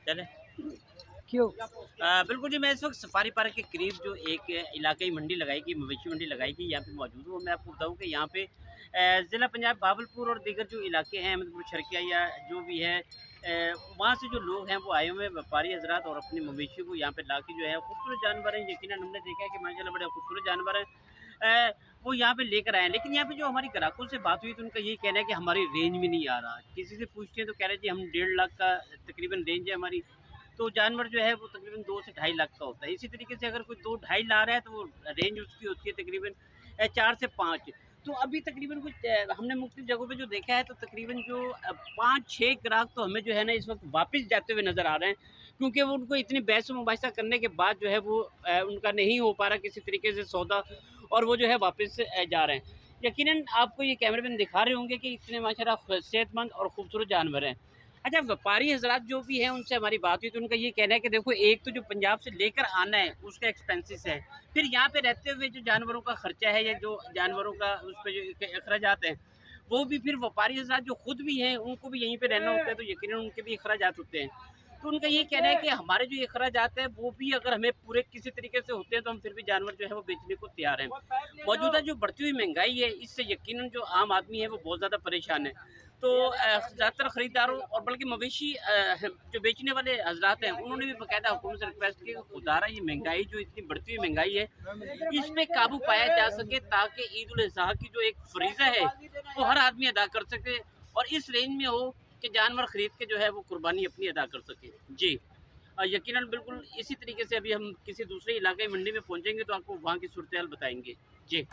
चले। क्यों? बिल्कुल जी, मैं इस वक़्त सफारी पार्क के करीब जो एक इलाकई मंडी लगाई गई, मवेशी मंडी लगाई गई, यहाँ पे मौजूद हूँ। मैं आपको बताऊँ कि यहाँ पे ज़िला पंजाब भावलपुर और दीगर जो इलाके हैं मतलब शर्किया या जो भी है वहाँ से जो लोग हैं वो आए हुए हैं, व्यापारी हज़रात और अपने मवेशियों को यहाँ पे लाके जो है खूबसूरत जानवर हैं, यकीनन हमने देखा है कि माशाल्लाह बड़े खूबसूरत जानवर हैं। वो यहाँ पे लेकर आए हैं। लेकिन यहाँ पे जो हमारी ग्राहकों से बात हुई तो उनका यही कहना है कि हमारी रेंज में नहीं आ रहा। किसी से पूछते हैं तो कह रहे हैं जी हम 1.5 लाख का तकरीबन रेंज है हमारी। तो जानवर जो है वो तकरीबन 2 से ढाई लाख का होता है। इसी तरीके से अगर कोई 2 ढाई ला रहा है तो वो रेंज उसकी होती है तकरीबन 4 से 5। तो अभी तकरीबन कुछ हमने मुख्तलिफ जगहों पे जो देखा है तो तकरीबन जो 5-6 ग्राहक तो हमें जो है ना इस वक़्त वापस जाते हुए नज़र आ रहे हैं। क्योंकि वो उनको इतनी बहस-मुबाहिसा करने के बाद जो है वो उनका नहीं हो पा रहा किसी तरीके से सौदा और वो जो है वापस जा रहे हैं। यकीनन आपको ये कैमरे में दिखा रहे होंगे कि इतने माशाल्लाह सेहतमंद और खूबसूरत जानवर हैं। अच्छा, व्यापारी हज़रात जो भी हैं उनसे हमारी बात हुई तो उनका ये कहना है कि देखो एक तो जो पंजाब से लेकर आना है उसका एक्सपेंसेस है। फिर यहाँ पे रहते हुए जो जानवरों का खर्चा है या जो जानवरों का उस पे जो अखराजात हैं, वो भी फिर व्यापारी हज़रात जो खुद भी हैं उनको भी यहीं पे रहना होता है तो यकीनन उनके भी अखराजात होते हैं। तो उनका ये कहना है कि हमारे जो अखराजात हैं वो भी अगर हमें पूरे किसी तरीके से होते हैं तो हम फिर भी जानवर जो है वो बेचने को तैयार हैं। मौजूदा जो बढ़ती हुई महंगाई है इससे यकीनन जो आम आदमी है वो बहुत ज़्यादा परेशान है। तो ज़्यादातर खरीदारों और बल्कि मवेशी जो बेचने वाले हज़रात हैं उन्होंने भी बाकायदा हुकूमत से रिक्वेस्ट की कि खुदारा ये महंगाई जो इतनी बढ़ती हुई महंगाई है इस पे काबू पाया जा सके ताकि ईद उल अज़हा की जो एक फ़रीज़ा है वो हर आदमी अदा कर सके और इस रेंज में हो कि जानवर खरीद के जो है वो कुर्बानी अपनी अदा कर सके। जी। यकीनन बिल्कुल इसी तरीके से अभी हम किसी दूसरे इलाके मंडी में पहुँचेंगे तो आपको वहाँ की सूरत हाल बताएँगे। जी।